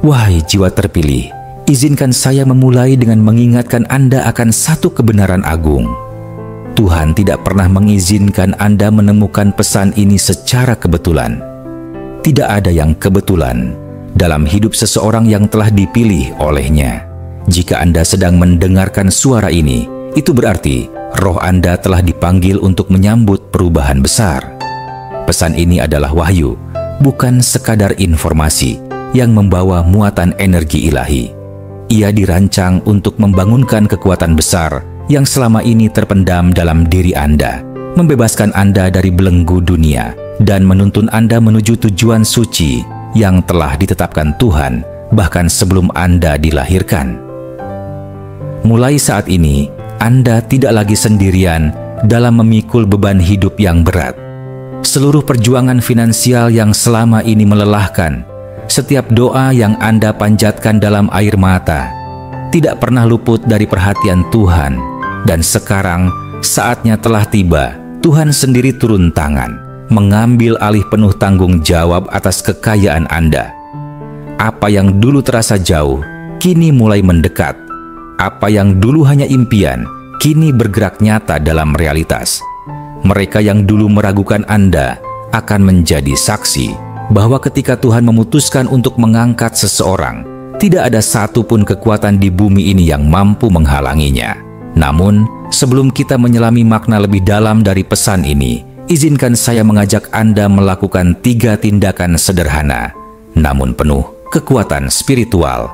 Wahai jiwa terpilih, izinkan saya memulai dengan mengingatkan Anda akan satu kebenaran agung. Tuhan tidak pernah mengizinkan Anda menemukan pesan ini secara kebetulan. Tidak ada yang kebetulan dalam hidup seseorang yang telah dipilih olehnya. Jika Anda sedang mendengarkan suara ini, itu berarti roh Anda telah dipanggil untuk menyambut perubahan besar. Pesan ini adalah wahyu, bukan sekadar informasi yang membawa muatan energi ilahi. Ia dirancang untuk membangunkan kekuatan besar yang selama ini terpendam dalam diri Anda, membebaskan Anda dari belenggu dunia, dan menuntun Anda menuju tujuan suci yang telah ditetapkan Tuhan bahkan sebelum Anda dilahirkan. Mulai saat ini, Anda tidak lagi sendirian dalam memikul beban hidup yang berat. Seluruh perjuangan finansial yang selama ini melelahkan, setiap doa yang Anda panjatkan dalam air mata, tidak pernah luput dari perhatian Tuhan. Dan sekarang saatnya telah tiba, Tuhan sendiri turun tangan, mengambil alih penuh tanggung jawab atas kekayaan Anda. Apa yang dulu terasa jauh, kini mulai mendekat. Apa yang dulu hanya impian, kini bergerak nyata dalam realitas. Mereka yang dulu meragukan Anda akan menjadi saksi bahwa ketika Tuhan memutuskan untuk mengangkat seseorang, tidak ada satupun kekuatan di bumi ini yang mampu menghalanginya. Namun, sebelum kita menyelami makna lebih dalam dari pesan ini, izinkan saya mengajak Anda melakukan 3 tindakan sederhana, namun penuh kekuatan spiritual.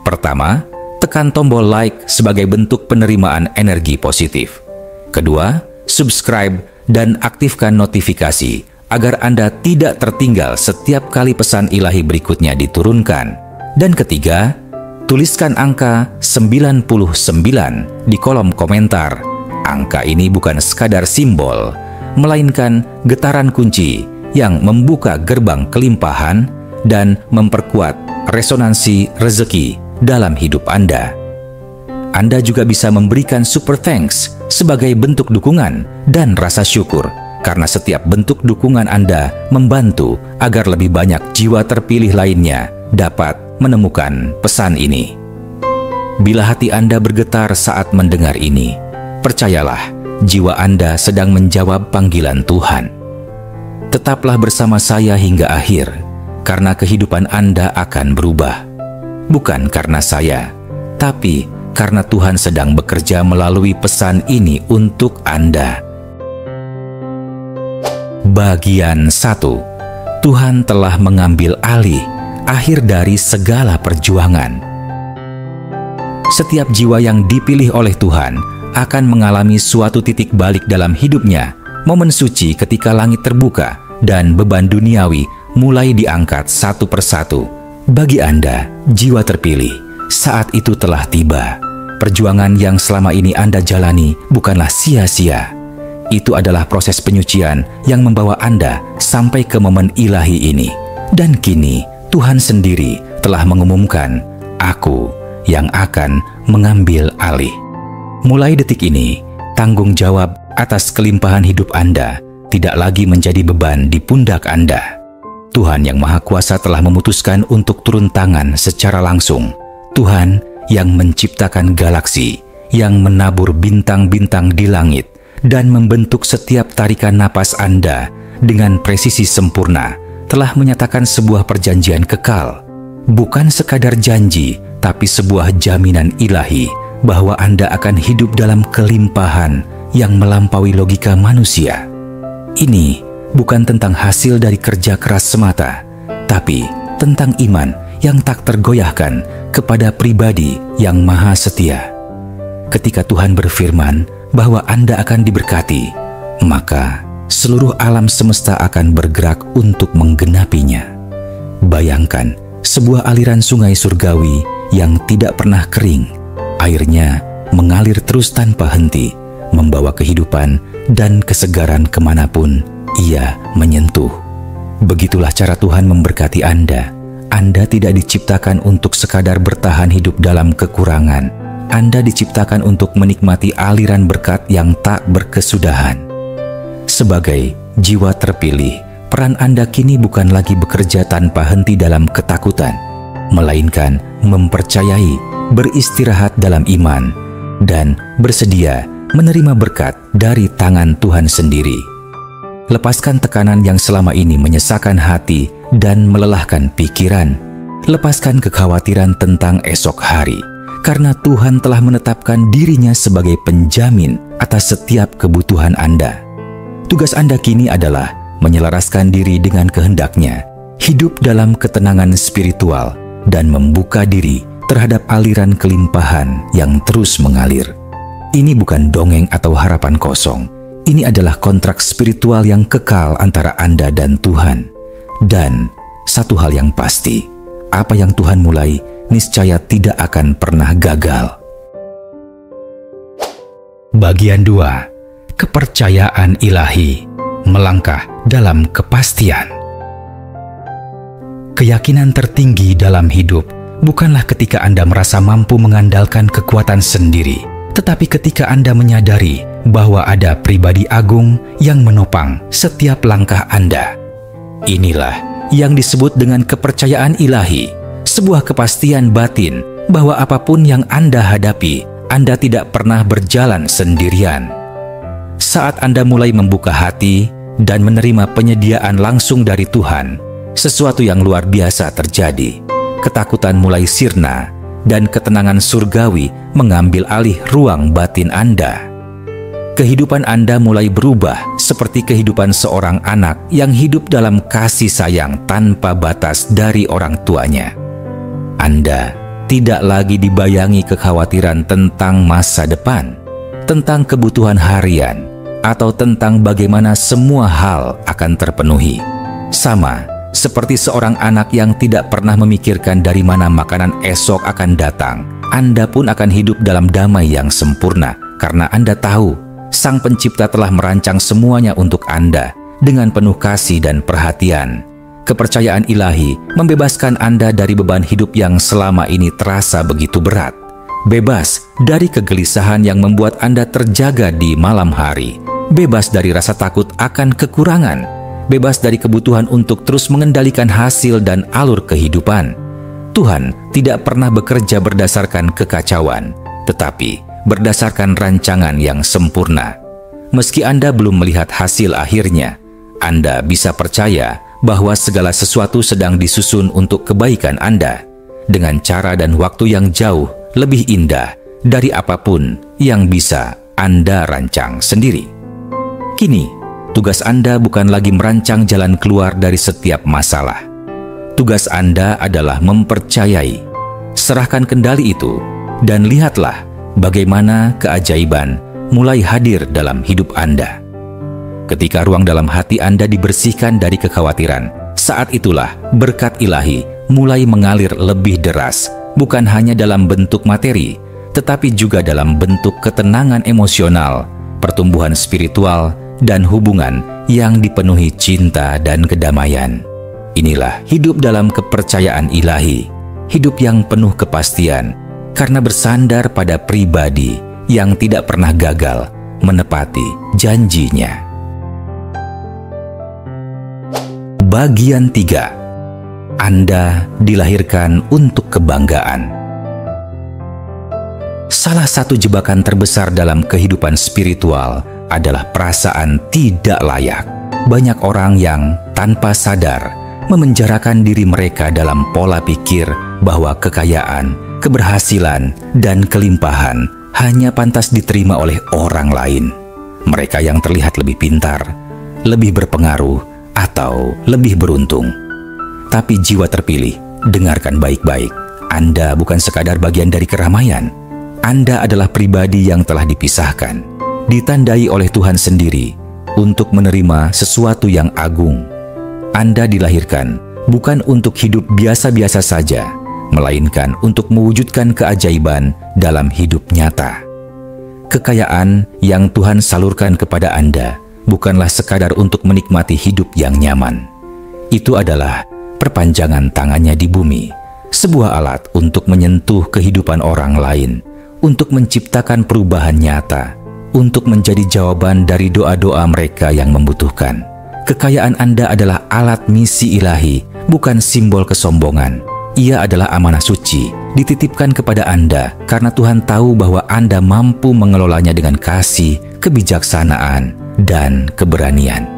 Pertama, tekan tombol like sebagai bentuk penerimaan energi positif. Kedua, subscribe dan aktifkan notifikasi agar Anda tidak tertinggal setiap kali pesan ilahi berikutnya diturunkan. Dan ketiga, tuliskan angka 99 di kolom komentar. Angka ini bukan sekadar simbol, melainkan getaran kunci yang membuka gerbang kelimpahan dan memperkuat resonansi rezeki dalam hidup Anda. Anda juga bisa memberikan super thanks sebagai bentuk dukungan dan rasa syukur, karena setiap bentuk dukungan Anda membantu agar lebih banyak jiwa terpilih lainnya dapat menemukan pesan ini. Bila hati Anda bergetar saat mendengar ini, percayalah, jiwa Anda sedang menjawab panggilan Tuhan. Tetaplah bersama saya hingga akhir, karena kehidupan Anda akan berubah. Bukan karena saya, tapi karena Tuhan sedang bekerja melalui pesan ini untuk Anda. Bagian 1. Tuhan telah mengambil alih akhir dari segala perjuangan. Setiap jiwa yang dipilih oleh Tuhan akan mengalami suatu titik balik dalam hidupnya, momen suci ketika langit terbuka dan beban duniawi mulai diangkat satu persatu. Bagi Anda, jiwa terpilih, saat itu telah tiba. Perjuangan yang selama ini Anda jalani bukanlah sia-sia. Itu adalah proses penyucian yang membawa Anda sampai ke momen ilahi ini. Dan kini, Tuhan sendiri telah mengumumkan, "Aku yang akan mengambil alih." Mulai detik ini, tanggung jawab atas kelimpahan hidup Anda tidak lagi menjadi beban di pundak Anda. Tuhan yang Maha Kuasa telah memutuskan untuk turun tangan secara langsung. Tuhan yang menciptakan galaksi, yang menabur bintang-bintang di langit, dan membentuk setiap tarikan napas Anda dengan presisi sempurna, telah menyatakan sebuah perjanjian kekal. Bukan sekadar janji, tapi sebuah jaminan ilahi bahwa Anda akan hidup dalam kelimpahan yang melampaui logika manusia. Ini bukan tentang hasil dari kerja keras semata, tapi tentang iman yang tak tergoyahkan kepada pribadi yang maha setia. Ketika Tuhan berfirman bahwa Anda akan diberkati, maka seluruh alam semesta akan bergerak untuk menggenapinya. Bayangkan sebuah aliran sungai surgawi yang tidak pernah kering. Airnya mengalir terus tanpa henti, membawa kehidupan dan kesegaran kemanapun ia menyentuh. Begitulah cara Tuhan memberkati Anda. Anda tidak diciptakan untuk sekadar bertahan hidup dalam kekurangan. Anda diciptakan untuk menikmati aliran berkat yang tak berkesudahan. Sebagai jiwa terpilih, peran Anda kini bukan lagi bekerja tanpa henti dalam ketakutan. melainkan mempercayai, beristirahat dalam iman, dan bersedia menerima berkat dari tangan Tuhan sendiri. Lepaskan tekanan yang selama ini menyesakan hati dan melelahkan pikiran. Lepaskan kekhawatiran tentang esok hari, karena Tuhan telah menetapkan dirinya sebagai penjamin atas setiap kebutuhan Anda. Tugas Anda kini adalah menyelaraskan diri dengan kehendak-Nya, hidup dalam ketenangan spiritual, dan membuka diri terhadap aliran kelimpahan yang terus mengalir. Ini bukan dongeng atau harapan kosong. Ini adalah kontrak spiritual yang kekal antara Anda dan Tuhan. Dan satu hal yang pasti, apa yang Tuhan mulai niscaya tidak akan pernah gagal. Bagian 2. Kepercayaan ilahi, melangkah dalam kepastian. Keyakinan tertinggi dalam hidup bukanlah ketika Anda merasa mampu mengandalkan kekuatan sendiri, tetapi ketika Anda menyadari bahwa ada pribadi agung yang menopang setiap langkah Anda. Inilah yang disebut dengan kepercayaan ilahi, sebuah kepastian batin bahwa apapun yang Anda hadapi, Anda tidak pernah berjalan sendirian. Saat Anda mulai membuka hati dan menerima penyediaan langsung dari Tuhan, sesuatu yang luar biasa terjadi. Ketakutan mulai sirna, dan ketenangan surgawi mengambil alih ruang batin Anda. Kehidupan Anda mulai berubah seperti kehidupan seorang anak yang hidup dalam kasih sayang tanpa batas dari orang tuanya. Anda tidak lagi dibayangi kekhawatiran tentang masa depan, tentang kebutuhan harian, atau tentang bagaimana semua hal akan terpenuhi. Sama seperti seorang anak yang tidak pernah memikirkan dari mana makanan esok akan datang, Anda pun akan hidup dalam damai yang sempurna karena Anda tahu Sang Pencipta telah merancang semuanya untuk Anda dengan penuh kasih dan perhatian. Kepercayaan ilahi membebaskan Anda dari beban hidup yang selama ini terasa begitu berat. Bebas dari kegelisahan yang membuat Anda terjaga di malam hari. Bebas dari rasa takut akan kekurangan. Bebas dari kebutuhan untuk terus mengendalikan hasil dan alur kehidupan. Tuhan tidak pernah bekerja berdasarkan kekacauan, tetapi berdasarkan rancangan yang sempurna. Meski Anda belum melihat hasil akhirnya, Anda bisa percaya bahwa segala sesuatu sedang disusun untuk kebaikan Anda dengan cara dan waktu yang jauh lebih indah dari apapun yang bisa Anda rancang sendiri. Kini, tugas Anda bukan lagi merancang jalan keluar dari setiap masalah. Tugas Anda adalah mempercayai. Serahkan kendali itu dan lihatlah bagaimana keajaiban mulai hadir dalam hidup Anda. Ketika ruang dalam hati Anda dibersihkan dari kekhawatiran, saat itulah berkat ilahi mulai mengalir lebih deras, bukan hanya dalam bentuk materi, tetapi juga dalam bentuk ketenangan emosional, pertumbuhan spiritual, dan hubungan yang dipenuhi cinta dan kedamaian. Inilah hidup dalam kepercayaan ilahi, hidup yang penuh kepastian, karena bersandar pada pribadi yang tidak pernah gagal menepati janjinya. Bagian 3. Anda dilahirkan untuk kebanggaan. Salah satu jebakan terbesar dalam kehidupan spiritual adalah perasaan tidak layak. Banyak orang yang tanpa sadar memenjarakan diri mereka dalam pola pikir bahwa kekayaan, keberhasilan, dan kelimpahan hanya pantas diterima oleh orang lain. Mereka yang terlihat lebih pintar, lebih berpengaruh, atau lebih beruntung. Tapi jiwa terpilih, dengarkan baik-baik. Anda bukan sekadar bagian dari keramaian. Anda adalah pribadi yang telah dipisahkan, ditandai oleh Tuhan sendiri untuk menerima sesuatu yang agung. Anda dilahirkan bukan untuk hidup biasa-biasa saja, melainkan untuk mewujudkan keajaiban dalam hidup nyata. Kekayaan yang Tuhan salurkan kepada Anda bukanlah sekadar untuk menikmati hidup yang nyaman. Itu adalah perpanjangan tangannya di bumi, sebuah alat untuk menyentuh kehidupan orang lain, untuk menciptakan perubahan nyata, untuk menjadi jawaban dari doa-doa mereka yang membutuhkan. Kekayaan Anda adalah alat misi ilahi, bukan simbol kesombongan. ia adalah amanah suci, dititipkan kepada Anda karena Tuhan tahu bahwa Anda mampu mengelolanya dengan kasih, kebijaksanaan, dan keberanian.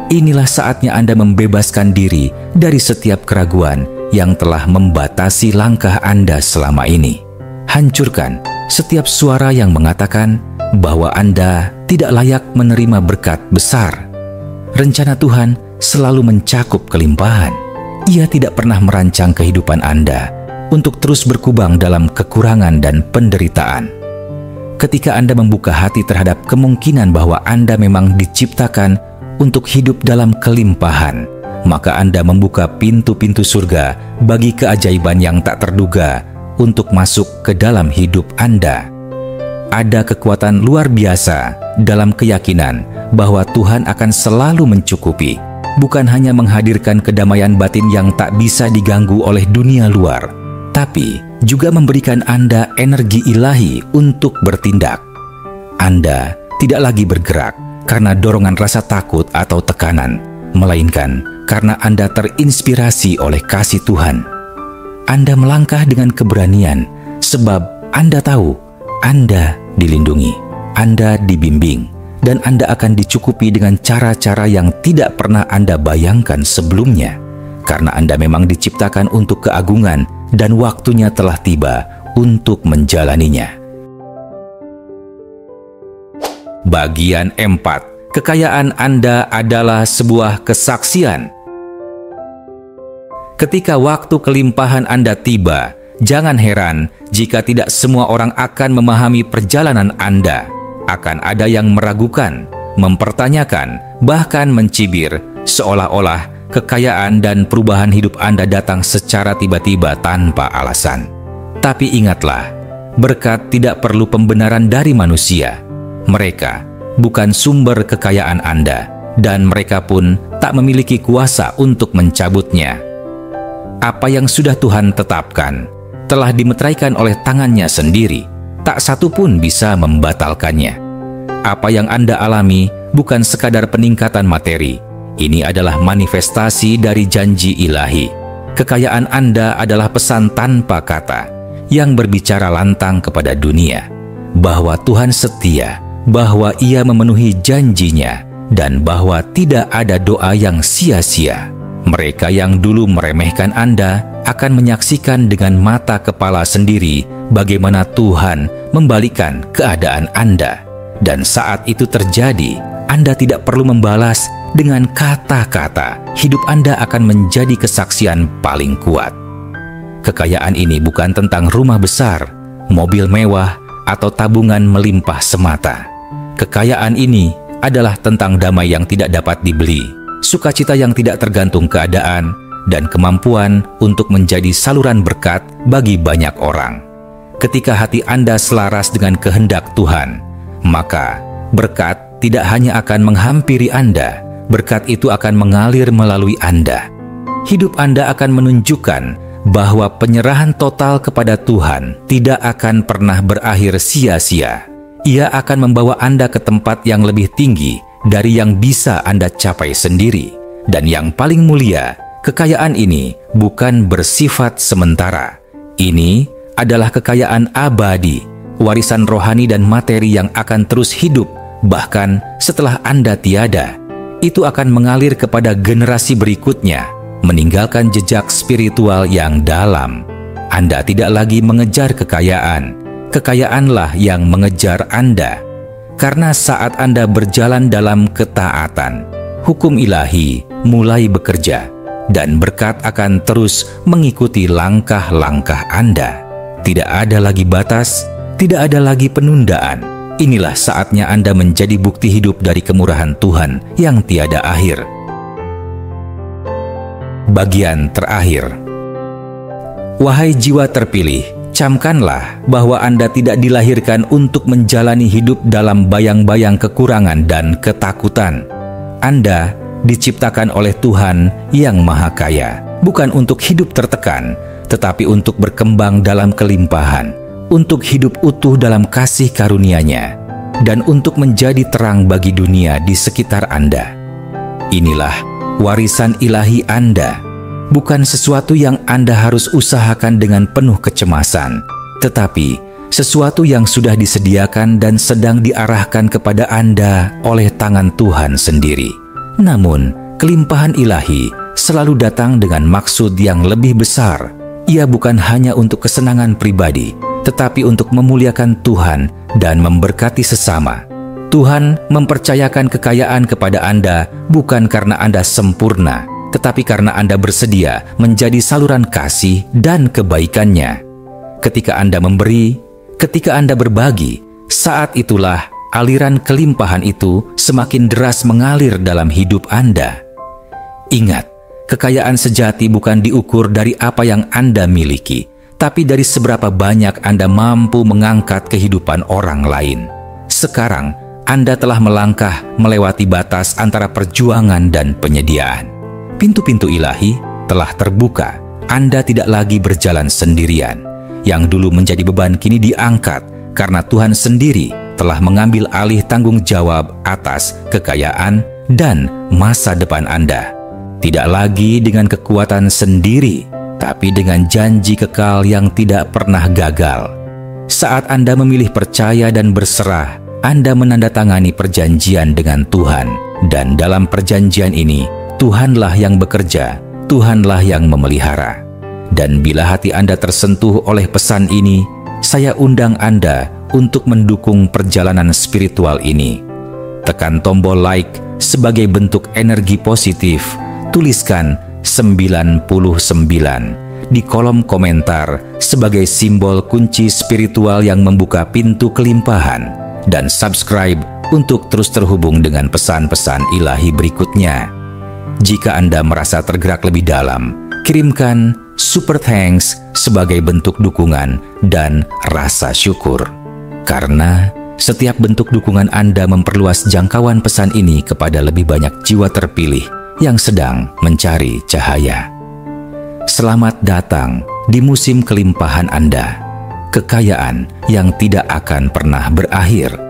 Inilah saatnya Anda membebaskan diri dari setiap keraguan yang telah membatasi langkah Anda selama ini. Hancurkan setiap suara yang mengatakan bahwa Anda tidak layak menerima berkat besar. Rencana Tuhan selalu mencakup kelimpahan. Ia tidak pernah merancang kehidupan Anda untuk terus berkubang dalam kekurangan dan penderitaan. Ketika Anda membuka hati terhadap kemungkinan bahwa Anda memang diciptakan untuk hidup dalam kelimpahan, maka Anda membuka pintu-pintu surga bagi keajaiban yang tak terduga untuk masuk ke dalam hidup Anda. Ada kekuatan luar biasa dalam keyakinan bahwa Tuhan akan selalu mencukupi, bukan hanya menghadirkan kedamaian batin yang tak bisa diganggu oleh dunia luar, tapi juga memberikan Anda energi ilahi untuk bertindak. Anda tidak lagi bergerak karena dorongan rasa takut atau tekanan, melainkan karena Anda terinspirasi oleh kasih Tuhan. Anda melangkah dengan keberanian sebab Anda tahu Anda dilindungi, Anda dibimbing, dan Anda akan dicukupi dengan cara-cara yang tidak pernah Anda bayangkan sebelumnya, karena Anda memang diciptakan untuk keagungan dan waktunya telah tiba untuk menjalaninya. Bagian 4. Kekayaan Anda adalah sebuah kesaksian. Ketika waktu kelimpahan Anda tiba, jangan heran jika tidak semua orang akan memahami perjalanan Anda. Akan ada yang meragukan, mempertanyakan, bahkan mencibir, seolah-olah kekayaan dan perubahan hidup Anda datang secara tiba-tiba tanpa alasan. Tapi ingatlah, berkat tidak perlu pembenaran dari manusia. Mereka bukan sumber kekayaan Anda, dan mereka pun tak memiliki kuasa untuk mencabutnya. Apa yang sudah Tuhan tetapkan telah dimeteraikan oleh tangannya sendiri. Tak satu pun bisa membatalkannya. Apa yang Anda alami bukan sekadar peningkatan materi. Ini adalah manifestasi dari janji ilahi. Kekayaan Anda adalah pesan tanpa kata yang berbicara lantang kepada dunia bahwa Tuhan setia, bahwa Ia memenuhi janjinya, dan bahwa tidak ada doa yang sia-sia. Mereka yang dulu meremehkan Anda akan menyaksikan dengan mata kepala sendiri bagaimana Tuhan membalikkan keadaan Anda. Dan saat itu terjadi, Anda tidak perlu membalas dengan kata-kata. Hidup Anda akan menjadi kesaksian paling kuat. Kekayaan ini bukan tentang rumah besar, mobil mewah, atau tabungan melimpah semata. Kekayaan ini adalah tentang damai yang tidak dapat dibeli, sukacita yang tidak tergantung keadaan, dan kemampuan untuk menjadi saluran berkat bagi banyak orang. Ketika hati Anda selaras dengan kehendak Tuhan, maka berkat tidak hanya akan menghampiri Anda, berkat itu akan mengalir melalui Anda. Hidup Anda akan menunjukkan bahwa penyerahan total kepada Tuhan tidak akan pernah berakhir sia-sia. Ia akan membawa Anda ke tempat yang lebih tinggi dari yang bisa Anda capai sendiri. Dan yang paling mulia, kekayaan ini bukan bersifat sementara. Ini adalah kekayaan abadi, warisan rohani dan materi yang akan terus hidup bahkan setelah Anda tiada. Itu akan mengalir kepada generasi berikutnya, meninggalkan jejak spiritual yang dalam. Anda tidak lagi mengejar kekayaan, kekayaanlah yang mengejar Anda. Karena saat Anda berjalan dalam ketaatan, hukum ilahi mulai bekerja, dan berkat akan terus mengikuti langkah-langkah Anda. Tidak ada lagi batas, tidak ada lagi penundaan. Inilah saatnya Anda menjadi bukti hidup dari kemurahan Tuhan yang tiada akhir. Bagian terakhir. Wahai jiwa terpilih, camkanlah bahwa Anda tidak dilahirkan untuk menjalani hidup dalam bayang-bayang kekurangan dan ketakutan. Anda diciptakan oleh Tuhan yang Maha Kaya, bukan untuk hidup tertekan, tetapi untuk berkembang dalam kelimpahan, untuk hidup utuh dalam kasih karunia-Nya, dan untuk menjadi terang bagi dunia di sekitar Anda. Inilah warisan ilahi Anda. bukan sesuatu yang Anda harus usahakan dengan penuh kecemasan, tetapi sesuatu yang sudah disediakan dan sedang diarahkan kepada Anda oleh tangan Tuhan sendiri. Namun, kelimpahan ilahi selalu datang dengan maksud yang lebih besar. Ia bukan hanya untuk kesenangan pribadi, tetapi untuk memuliakan Tuhan dan memberkati sesama. Tuhan mempercayakan kekayaan kepada Anda bukan karena Anda sempurna, tetapi karena Anda bersedia menjadi saluran kasih dan kebaikan-Nya. Ketika Anda memberi, ketika Anda berbagi, saat itulah aliran kelimpahan itu semakin deras mengalir dalam hidup Anda. Ingat, kekayaan sejati bukan diukur dari apa yang Anda miliki, tapi dari seberapa banyak Anda mampu mengangkat kehidupan orang lain. Sekarang, Anda telah melangkah melewati batas antara perjuangan dan penyediaan. Pintu-pintu ilahi telah terbuka. Anda tidak lagi berjalan sendirian. Yang dulu menjadi beban kini diangkat karena Tuhan sendiri telah mengambil alih tanggung jawab atas kekayaan dan masa depan Anda. Tidak lagi dengan kekuatan sendiri, tapi dengan janji kekal yang tidak pernah gagal. Saat Anda memilih percaya dan berserah, Anda menandatangani perjanjian dengan Tuhan. Dan dalam perjanjian ini, Tuhanlah yang bekerja, Tuhanlah yang memelihara. Dan bila hati Anda tersentuh oleh pesan ini, saya undang Anda untuk mendukung perjalanan spiritual ini. Tekan tombol like sebagai bentuk energi positif. Tuliskan 99 di kolom komentar sebagai simbol kunci spiritual yang membuka pintu kelimpahan. Dan subscribe untuk terus terhubung dengan pesan-pesan ilahi berikutnya. Jika Anda merasa tergerak lebih dalam, kirimkan super thanks sebagai bentuk dukungan dan rasa syukur. Karena setiap bentuk dukungan Anda memperluas jangkauan pesan ini kepada lebih banyak jiwa terpilih yang sedang mencari cahaya. Selamat datang di musim kelimpahan Anda. Kekayaan yang tidak akan pernah berakhir.